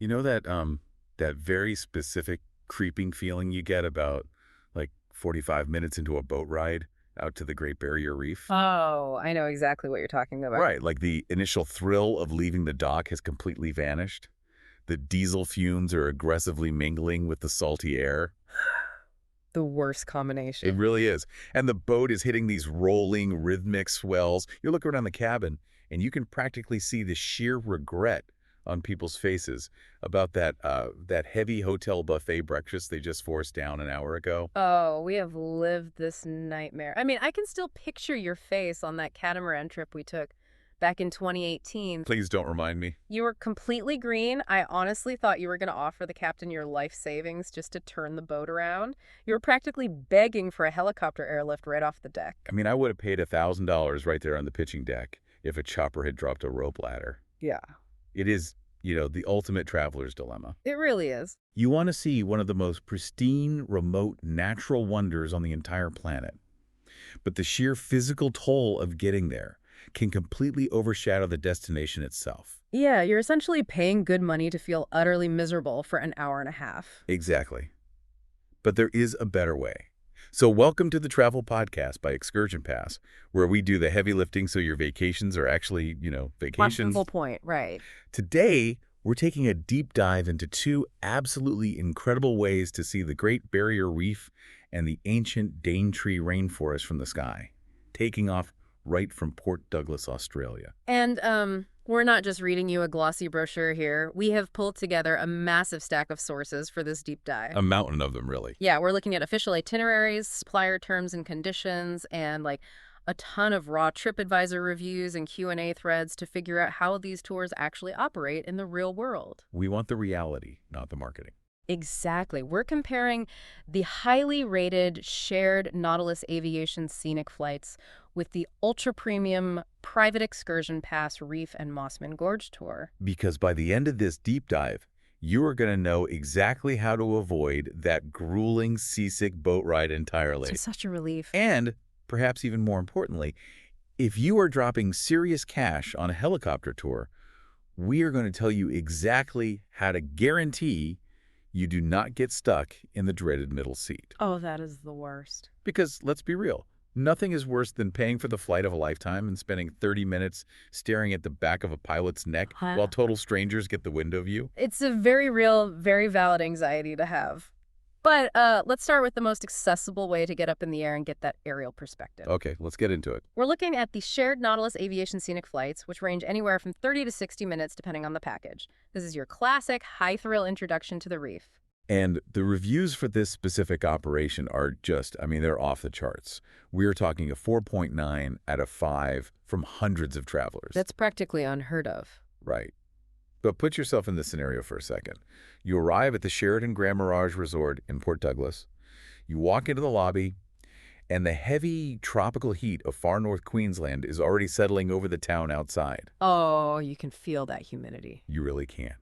You know that very specific creeping feeling you get about like 45 minutes into a boat ride out to the Great Barrier Reef? Oh, I know exactly what you're talking about. Right, like the initial thrill of leaving the dock has completely vanished. The diesel fumes are aggressively mingling with the salty air. The worst It combination. really is. And the boat is hitting these rolling rhythmic swells. You look around the cabin and you can practically see the sheer regret on people's faces about that heavy hotel buffet breakfast they just forced down an hour ago. Oh, we have lived this nightmare. I mean, I can still picture your face on that catamaran trip we took back in 2018. Please don't remind me. You were completely green. I honestly thought you were going to offer the captain your life savings just to turn the boat around. You were practically begging for a helicopter airlift right off the deck. I mean, I would have paid $1,000 right there on the pitching deck if a chopper had dropped a rope ladder. Yeah, It is, the ultimate traveler's dilemma. it really is. You want to see one of the most pristine, remote, natural wonders on the entire planet. But the sheer physical toll of getting there can completely overshadow the destination itself. Yeah, you're essentially paying good money to feel utterly miserable for an hour and a half. Exactly. But there is a better way. So welcome to the Travel Podcast by ExcursionPass, where we do the heavy lifting so your vacations are actually, vacations. Wonderful point, right. Today, we're taking a deep dive into two absolutely incredible ways to see the Great Barrier Reef and the ancient Daintree rainforest from the sky, taking off right from Port Douglas, Australia. And we're not just reading you a glossy brochure here. We have pulled together a massive stack of sources for this deep dive. A mountain of them, really. Yeah, we're looking at official itineraries, supplier terms and conditions, and like a ton of raw TripAdvisor reviews and Q&A threads to figure out how these tours actually operate in the real world. We want the reality, not the marketing. Exactly. We're comparing the highly rated shared Nautilus Aviation scenic flights with the ultra-premium private ExcursionPass Reef and Mossman Gorge tour. Because by the end of this deep dive, you are going to know exactly how to avoid that grueling seasick boat ride entirely. It's such a relief. And, perhaps even more importantly, if you are dropping serious cash on a helicopter tour, we are going to tell you exactly how to guarantee you do not get stuck in the dreaded middle seat. Oh, that is the worst. Because, let's be real, nothing is worse than paying for the flight of a lifetime and spending 30 minutes staring at the back of a pilot's neck while total strangers get the window view. It's a very real, very valid anxiety to have. But let's start with the most accessible way to get up in the air and get that aerial perspective. Okay, let's get into it. We're looking at the shared Nautilus Aviation scenic flights, which range anywhere from 30 to 60 minutes depending on the package. This is your classic high-thrill introduction to the reef. And the reviews for this specific operation are just, they're off the charts. We're talking a 4.9 out of 5 from hundreds of travelers. That's practically unheard of. Right. But put yourself in this scenario for a second. You arrive at the Sheraton Grand Mirage Resort in Port Douglas. You walk into the lobby, and the heavy tropical heat of far north Queensland is already settling over the town outside. Oh, you can feel that humidity. You really can.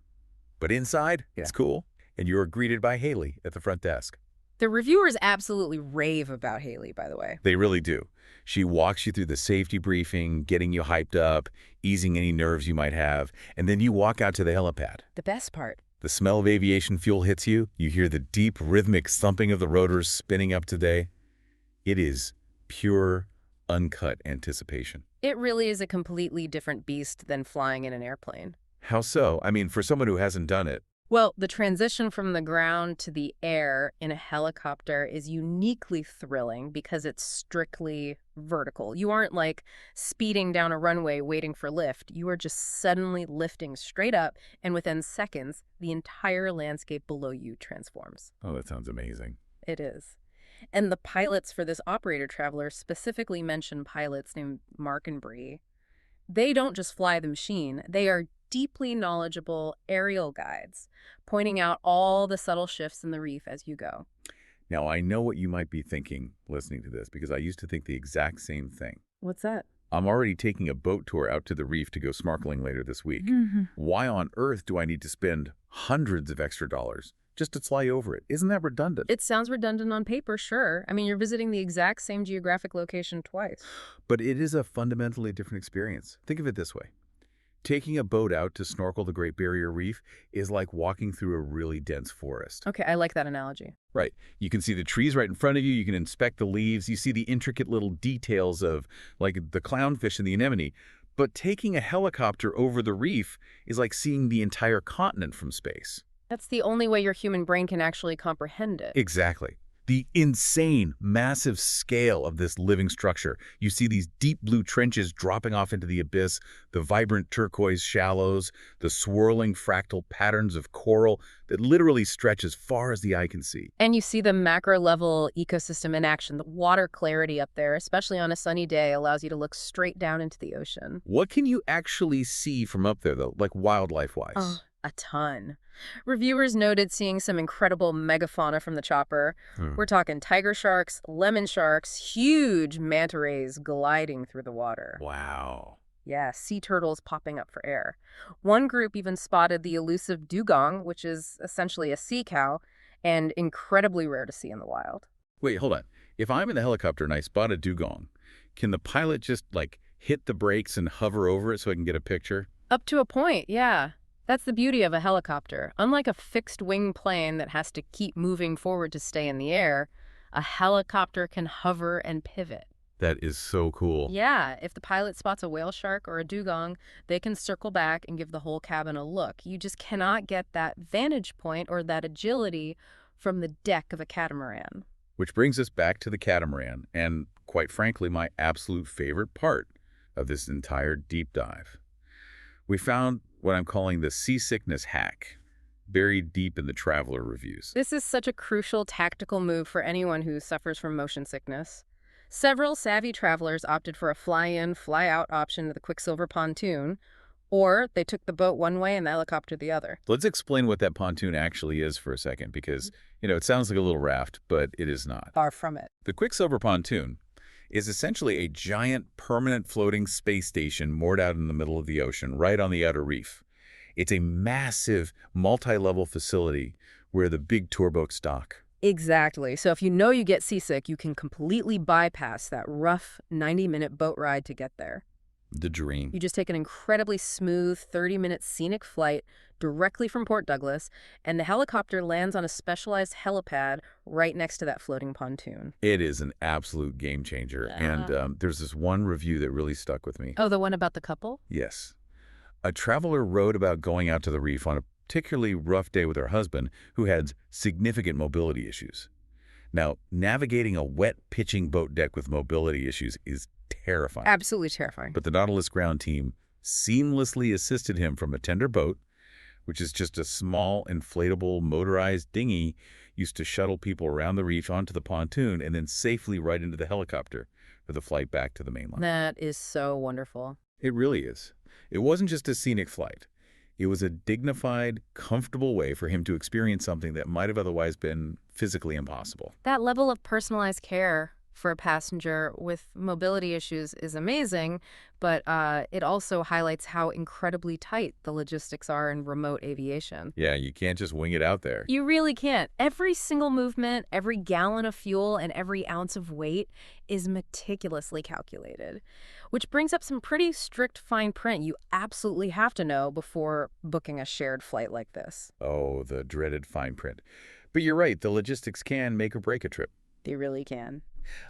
But inside, it's cool, and you are greeted by Haley at the front desk. The reviewers absolutely rave about Haley, by the way. They really do. She walks you through the safety briefing, getting you hyped up, easing any nerves you might have, and then you walk out to the helipad. The best part. The smell of aviation fuel hits you. You hear the deep, rhythmic thumping of the rotors spinning up today. It is pure, uncut anticipation. It really is a completely different beast than flying in an airplane. How so? For someone who hasn't done it. Well, the transition from the ground to the air in a helicopter is uniquely thrilling because it's strictly vertical. You aren't like speeding down a runway waiting for lift. You are just suddenly lifting straight up, and within seconds, the entire landscape below you transforms. Oh, that sounds amazing. It is. And the pilots for this operator traveler specifically mention pilots named Mark and Bree. They don't just fly the machine. They are deeply knowledgeable aerial guides, pointing out all the subtle shifts in the reef as you go. Now, I know what you might be thinking listening to this, because I used to think the exact same thing. What's that? I'm already taking a boat tour out to the reef to go snorkeling later this week. Why on earth do I need to spend hundreds of extra dollars just to fly over it? Isn't that redundant? It sounds redundant on paper, sure. You're visiting the exact same geographic location twice. But it is a fundamentally different experience. Think of it this way. Taking a boat out to snorkel the Great Barrier Reef is like walking through a really dense forest. Okay, I like that analogy. Right. You can see the trees right in front of you. You can inspect the leaves. You see the intricate little details of, like, the clownfish in the anemone. But taking a helicopter over the reef is like seeing the entire continent from space. That's the only way your human brain can actually comprehend it. Exactly. The insane, massive scale of this living structure. You see these deep blue trenches dropping off into the abyss, the vibrant turquoise shallows, the swirling fractal patterns of coral that literally stretch as far as the eye can see. And you see the macro-level ecosystem in action. The water clarity up there, especially on a sunny day, allows you to look straight down into the ocean. What can you actually see from up there, though, like wildlife-wise? Oh, a ton. Reviewers noted seeing some incredible megafauna from the chopper. We're talking tiger sharks, lemon sharks, huge manta rays gliding through the water. Wow. Yeah, sea turtles popping up for air. One group even spotted the elusive dugong, which is essentially a sea cow, and incredibly rare to see in the wild. Wait, hold on. If I'm in the helicopter and I spot a dugong, can the pilot just, like, hit the brakes and hover over it so I can get a picture? Up to a point, yeah. That's the beauty of a helicopter. Unlike a fixed-wing plane that has to keep moving forward to stay in the air, a helicopter can hover and pivot. That is so cool. Yeah, if the pilot spots a whale shark or a dugong, they can circle back and give the whole cabin a look. You just cannot get that vantage point or that agility from the deck of a catamaran. Which brings us back to the catamaran, and quite frankly, my absolute favorite part of this entire deep dive. We found what I'm calling the seasickness hack, buried deep in the traveler reviews. This is such a crucial tactical move for anyone who suffers from motion sickness. Several savvy travelers opted for a fly-in, fly-out option to the Quicksilver pontoon, or they took the boat one way and the helicopter the other. Let's explain what that pontoon actually is for a second, because, it sounds like a little raft, but it is not. Far from it. The Quicksilver pontoon is essentially a giant permanent floating space station moored out in the middle of the ocean, right on the outer reef. It's a massive, multi-level facility where the big tour boats dock. Exactly. So if you know you get seasick, you can completely bypass that rough 90-minute boat ride to get there. The dream. You just take an incredibly smooth 30-minute scenic flight directly from Port Douglas, and the helicopter lands on a specialized helipad right next to that floating pontoon. It is an absolute game changer. And there's this one review that really stuck with me. Oh, the one about the couple? Yes. A traveler wrote about going out to the reef on a particularly rough day with her husband who had significant mobility issues. Now, navigating a wet pitching boat deck with mobility issues is terrifying. Absolutely terrifying. But the Nautilus ground team seamlessly assisted him from a tender boat, which is just a small inflatable motorized dinghy used to shuttle people around the reef onto the pontoon and then safely right into the helicopter for the flight back to the mainland. That is so wonderful. It really is. It wasn't just a scenic flight. It was a dignified, comfortable way for him to experience something that might have otherwise been physically impossible. That level of personalized care for a passenger with mobility issues is amazing, but it also highlights how incredibly tight the logistics are in remote aviation. Yeah, you can't just wing it out there. You really can't. Every single movement, every gallon of fuel, and every ounce of weight is meticulously calculated, which brings up some pretty strict fine print you absolutely have to know before booking a shared flight like this. Oh, the dreaded fine print. But you're right, the logistics can make or break a trip. They really can.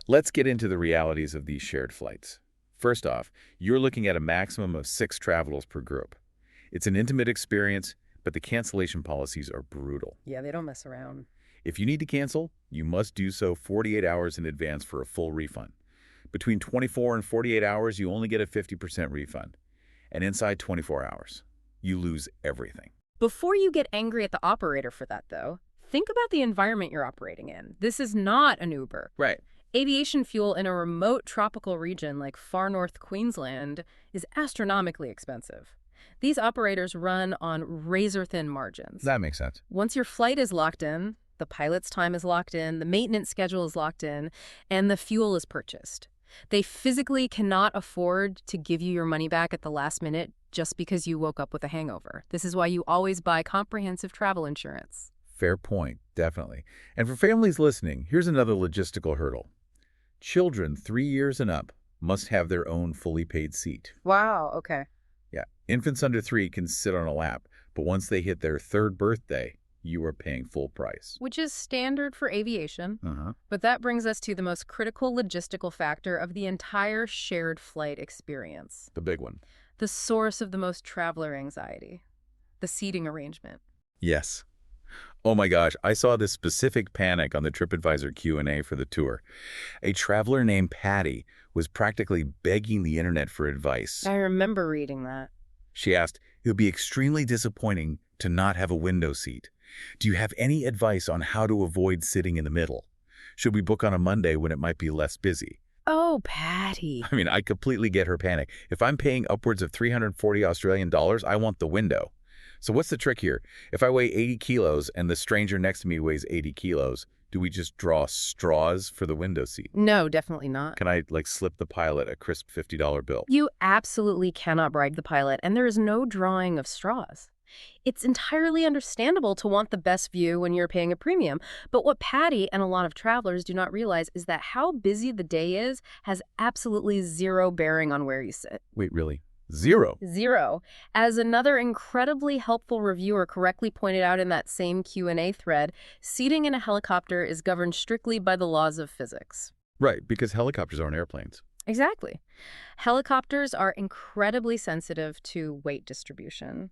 Let's get into the realities of these shared flights. First off, you're looking at a maximum of 6 travelers per group. It's an intimate experience, but the cancellation policies are brutal. Yeah, they don't mess around. If you need to cancel, you must do so 48 hours in advance for a full refund. Between 24 and 48 hours, you only get a 50% refund. And inside 24 hours, you lose everything. Before you get angry at the operator for that, though, think about the environment you're operating in. This is not an Uber. Right. Aviation fuel in a remote tropical region like far north Queensland is astronomically expensive. These operators run on razor-thin margins. That makes sense. Once your flight is locked in, the pilot's time is locked in, the maintenance schedule is locked in, and the fuel is purchased. They physically cannot afford to give you your money back at the last minute just because you woke up with a hangover. This is why you always buy comprehensive travel insurance. Fair point, definitely. And for families listening, here's another logistical hurdle. Children 3 years and up must have their own fully paid seat. Wow, okay. Yeah. Infants under 3 can sit on a lap, but once they hit their 3rd birthday, you are paying full price. Which is standard for aviation. Uh-huh. But that brings us to the most critical logistical factor of the entire shared flight experience. The big one. The source of the most traveler anxiety. The seating arrangement. Yes. Oh my gosh, I saw this specific panic on the TripAdvisor Q&A for the tour. A traveler named Patty was practically begging the internet for advice. I remember reading that. She asked, "It would be extremely disappointing to not have a window seat. Do you have any advice on how to avoid sitting in the middle? Should we book on a Monday when it might be less busy?" Oh, Patty. I mean, I completely get her panic. If I'm paying upwards of 340 Australian dollars, I want the window. So what's the trick here? If I weigh 80 kilos and the stranger next to me weighs 80 kilos, do we just draw straws for the window seat? No, definitely not. Can I, slip the pilot a crisp $50 bill? You absolutely cannot bribe the pilot, and there is no drawing of straws. It's entirely understandable to want the best view when you're paying a premium, but what Patty and a lot of travelers do not realize is that how busy the day is has absolutely zero bearing on where you sit. Wait, really? Zero? Zero. As another incredibly helpful reviewer correctly pointed out in that same Q&A thread, seating in a helicopter is governed strictly by the laws of physics. Right, because helicopters aren't airplanes. Exactly. Helicopters are incredibly sensitive to weight distribution.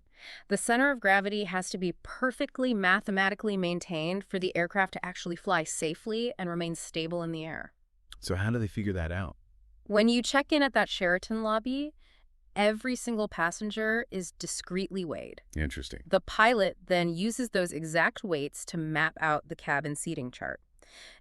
The center of gravity has to be perfectly mathematically maintained for the aircraft to actually fly safely and remain stable in the air. So how do they figure that out? When you check in at that Sheraton lobby, every single passenger is discreetly weighed. Interesting. The pilot then uses those exact weights to map out the cabin seating chart.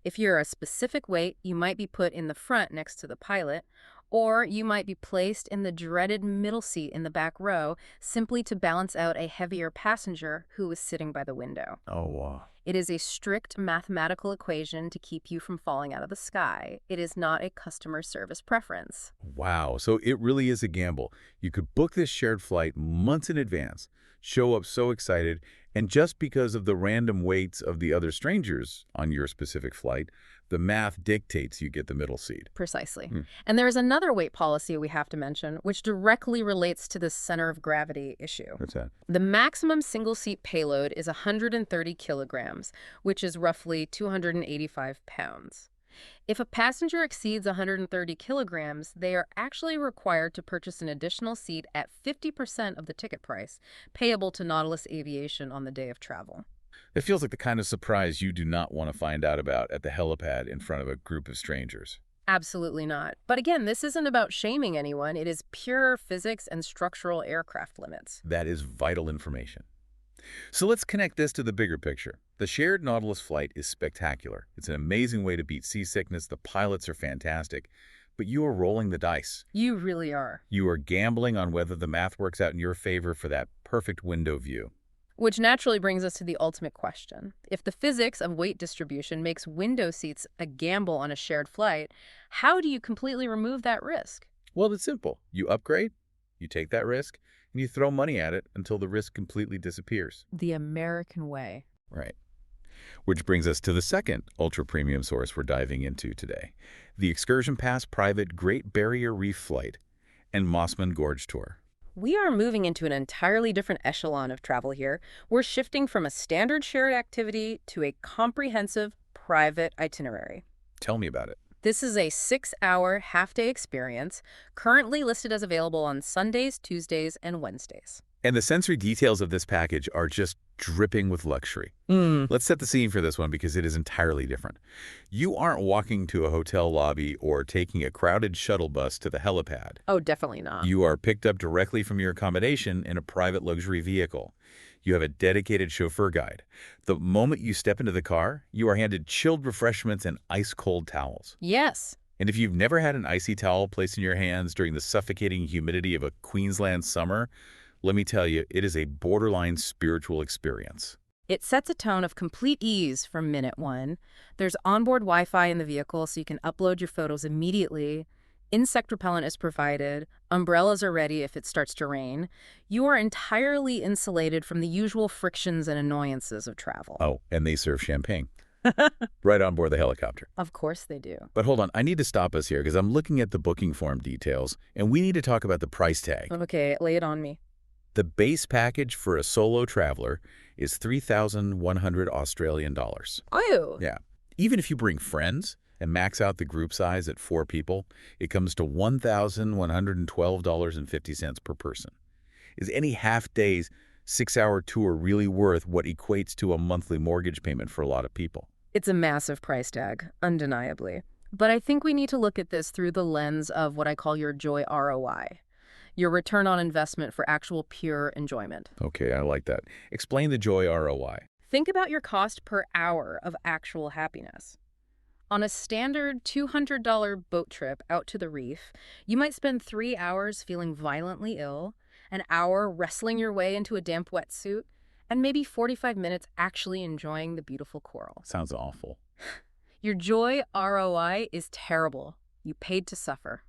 If you're a specific weight, you might be put in the front next to the pilot, or you might be placed in the dreaded middle seat in the back row simply to balance out a heavier passenger who is sitting by the window. Oh, wow. It is a strict mathematical equation to keep you from falling out of the sky. It is not a customer service preference. Wow. So it really is a gamble. You could book this shared flight months in advance, show up so excited, and just because of the random weights of the other strangers on your specific flight, the math dictates you get the middle seat. Precisely. And there is another weight policy we have to mention, which directly relates to the center of gravity issue. What's that? The maximum single-seat payload is 130 kilograms, which is roughly 285 pounds. If a passenger exceeds 130 kilograms, they are actually required to purchase an additional seat at 50% of the ticket price, payable to Nautilus Aviation on the day of travel. It feels like the kind of surprise you do not want to find out about at the helipad in front of a group of strangers. Absolutely not. But again, this isn't about shaming anyone. It is pure physics and structural aircraft limits. That is vital information. So let's connect this to the bigger picture. The shared Nautilus flight is spectacular. It's an amazing way to beat seasickness. The pilots are fantastic. But you are rolling the dice. You really are. You are gambling on whether the math works out in your favor for that perfect window view. Which naturally brings us to the ultimate question. If the physics of weight distribution makes window seats a gamble on a shared flight, how do you completely remove that risk? Well, it's simple. You upgrade, you take that risk, and you throw money at it until the risk completely disappears. The American way. Right. Which brings us to the second ultra-premium source we're diving into today, the ExcursionPass private Great Barrier Reef flight and Mossman Gorge tour. We are moving into an entirely different echelon of travel here. We're shifting from a standard shared activity to a comprehensive private itinerary. Tell me about it. This is a 6-hour half-day experience, currently listed as available on Sundays, Tuesdays, and Wednesdays. And the sensory details of this package are just dripping with luxury. Let's set the scene for this one because it is entirely different. You aren't walking to a hotel lobby or taking a crowded shuttle bus to the helipad. Oh, definitely not. You are picked up directly from your accommodation in a private luxury vehicle. You have a dedicated chauffeur guide. The moment you step into the car, you are handed chilled refreshments and ice-cold towels. Yes. And if you've never had an icy towel placed in your hands during the suffocating humidity of a Queensland summer, let me tell you, it is a borderline spiritual experience. It sets a tone of complete ease from minute one. There's onboard Wi-Fi in the vehicle so you can upload your photos immediately. Insect repellent is provided. Umbrellas are ready if it starts to rain. You are entirely insulated from the usual frictions and annoyances of travel. Oh, and they serve champagne. Right on board the helicopter. Of course they do. But hold on, I need to stop us here because I'm looking at the booking form details, and we need to talk about the price tag. Okay, lay it on me. The base package for a solo traveler is 3,100 Australian dollars. Oh, Yeah. Even if you bring friends and max out the group size at 4 people, it comes to $1,112.50 per person. Is any half-day's 6-hour tour really worth what equates to a monthly mortgage payment for a lot of people? it's a massive price tag, undeniably. But I think we need to look at this through the lens of what I call your joy ROI, your return on investment for actual pure enjoyment. Okay, I like that. Explain the joy ROI. Think about your cost per hour of actual happiness. On a standard $200 boat trip out to the reef, you might spend 3 hours feeling violently ill, an hour wrestling your way into a damp wetsuit, and maybe 45 minutes actually enjoying the beautiful coral. Sounds awful. Your joy ROI is terrible. You paid to suffer.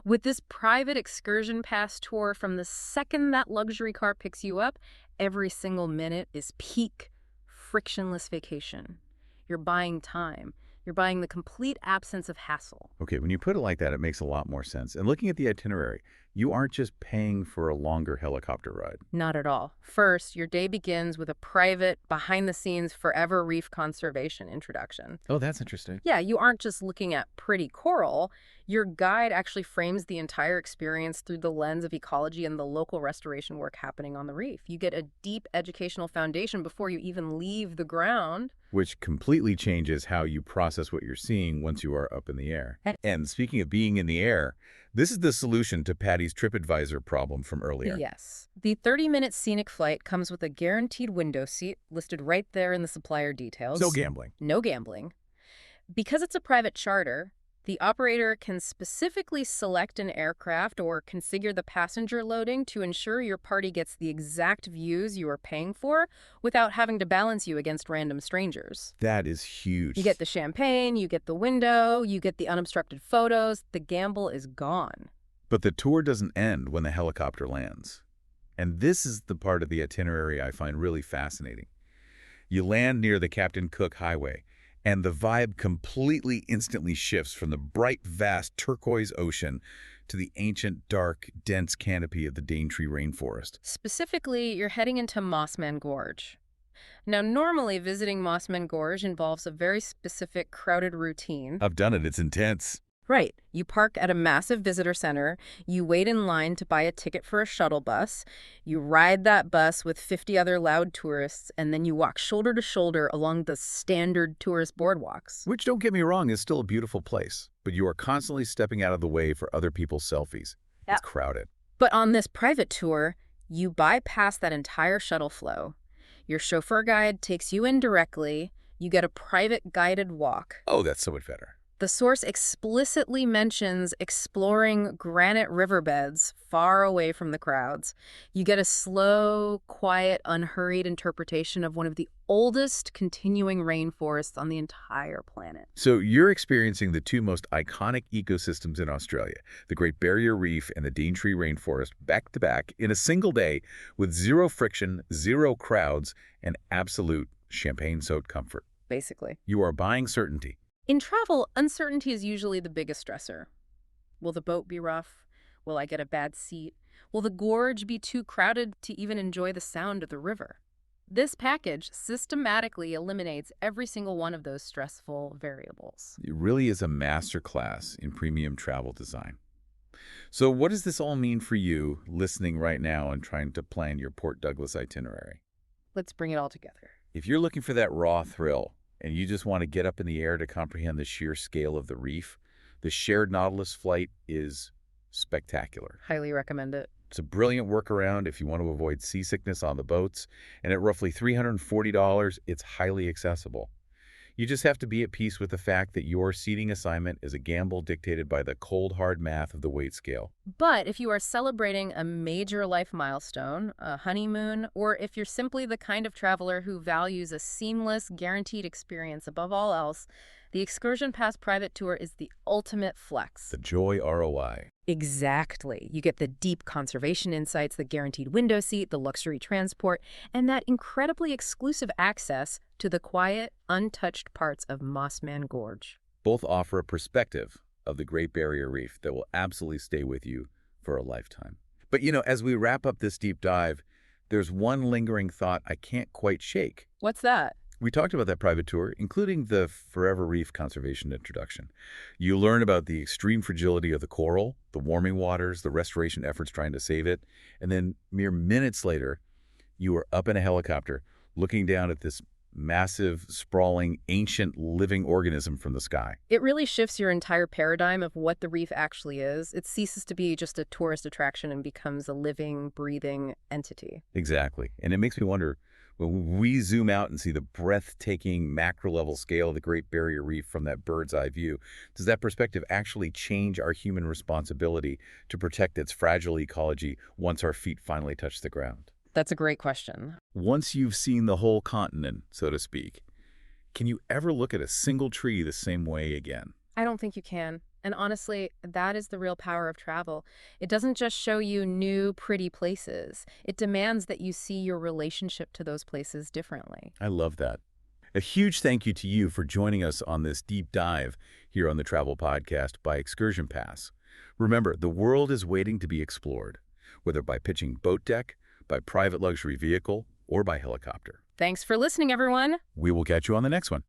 With this private excursion pass tour, from the second that luxury car picks you up, every single minute is peak, frictionless vacation. You're buying time. You're buying the complete absence of hassle. Okay, when you put it like that, it makes a lot more sense. And looking at the itinerary, you aren't just paying for a longer helicopter ride. Not at all. First, your day begins with a private, behind-the-scenes, forever reef conservation introduction. Oh, that's interesting. Yeah, you aren't just looking at pretty coral. Your guide actually frames the entire experience through the lens of ecology and the local restoration work happening on the reef. You get a deep educational foundation before you even leave the ground. Which completely changes how you process what you're seeing once you are up in the air. And speaking of being in the air, this is the solution to Patty's TripAdvisor problem from earlier. Yes. The 30-minute scenic flight comes with a guaranteed window seat listed right there in the supplier details. No gambling. No gambling. Because it's a private charter, the operator can specifically select an aircraft or configure the passenger loading to ensure your party gets the exact views you are paying for without having to balance you against random strangers. That is huge. You get the champagne, you get the window, you get the unobstructed photos. The gamble is gone. But the tour doesn't end when the helicopter lands. And this is the part of the itinerary I find really fascinating. You land near the Captain Cook Highway, and the vibe completely instantly shifts from the bright, vast turquoise ocean to the ancient, dark, dense canopy of the Daintree rainforest. Specifically, you're heading into Mossman Gorge. Now, normally visiting Mossman Gorge involves a very specific crowded routine. I've done it. It's intense. Right. You park at a massive visitor center, you wait in line to buy a ticket for a shuttle bus, you ride that bus with 50 other loud tourists, and then you walk shoulder to shoulder along the standard tourist boardwalks. Which, don't get me wrong, is still a beautiful place, but you are constantly stepping out of the way for other people's selfies. Yeah. It's crowded. But on this private tour, you bypass that entire shuttle flow. Your chauffeur guide takes you in directly, you get a private guided walk. Oh, that's so much better. The source explicitly mentions exploring granite riverbeds far away from the crowds. You get a slow, quiet, unhurried interpretation of one of the oldest continuing rainforests on the entire planet. So you're experiencing the two most iconic ecosystems in Australia, the Great Barrier Reef and the Daintree rainforest, back to back in a single day with zero friction, zero crowds, and absolute champagne-soaked comfort. Basically. You are buying certainty. In travel, uncertainty is usually the biggest stressor. Will the boat be rough? Will I get a bad seat? Will the gorge be too crowded to even enjoy the sound of the river? This package systematically eliminates every single one of those stressful variables. It really is a masterclass in premium travel design. So what does this all mean for you listening right now and trying to plan your Port Douglas itinerary? Let's bring it all together. If you're looking for that raw thrill, and you just want to get up in the air to comprehend the sheer scale of the reef, the shared Nautilus flight is spectacular. Highly recommend it. It's a brilliant workaround if you want to avoid seasickness on the boats, and at roughly $340, it's highly accessible. You just have to be at peace with the fact that your seating assignment is a gamble dictated by the cold, hard math of the weight scale. But if you are celebrating a major life milestone, a honeymoon, or if you're simply the kind of traveler who values a seamless, guaranteed experience above all else, the ExcursionPass private tour is the ultimate flex. The joy ROI. Exactly. You get the deep conservation insights, the guaranteed window seat, the luxury transport, and that incredibly exclusive access to the quiet, untouched parts of Mossman Gorge. Both offer a perspective of the Great Barrier Reef that will absolutely stay with you for a lifetime. But, as we wrap up this deep dive, there's one lingering thought I can't quite shake. What's that? We talked about that private tour, including the Forever Reef Conservation introduction. You learn about the extreme fragility of the coral, the warming waters, the restoration efforts trying to save it, and then mere minutes later, you are up in a helicopter looking down at this massive, sprawling, ancient living organism from the sky. It really shifts your entire paradigm of what the reef actually is. It ceases to be just a tourist attraction and becomes a living, breathing entity. Exactly. And it makes me wonder, when we zoom out and see the breathtaking macro-level scale of the Great Barrier Reef from that bird's eye view, does that perspective actually change our human responsibility to protect its fragile ecology once our feet finally touch the ground? That's a great question. Once you've seen the whole continent, so to speak, can you ever look at a single tree the same way again? I don't think you can. And honestly, that is the real power of travel. It doesn't just show you new, pretty places. It demands that you see your relationship to those places differently. I love that. A huge thank you to you for joining us on this deep dive here on the Travel Podcast by ExcursionPass. Remember, the world is waiting to be explored, whether by pitching boat deck, by private luxury vehicle, or by helicopter. Thanks for listening, everyone. We will catch you on the next one.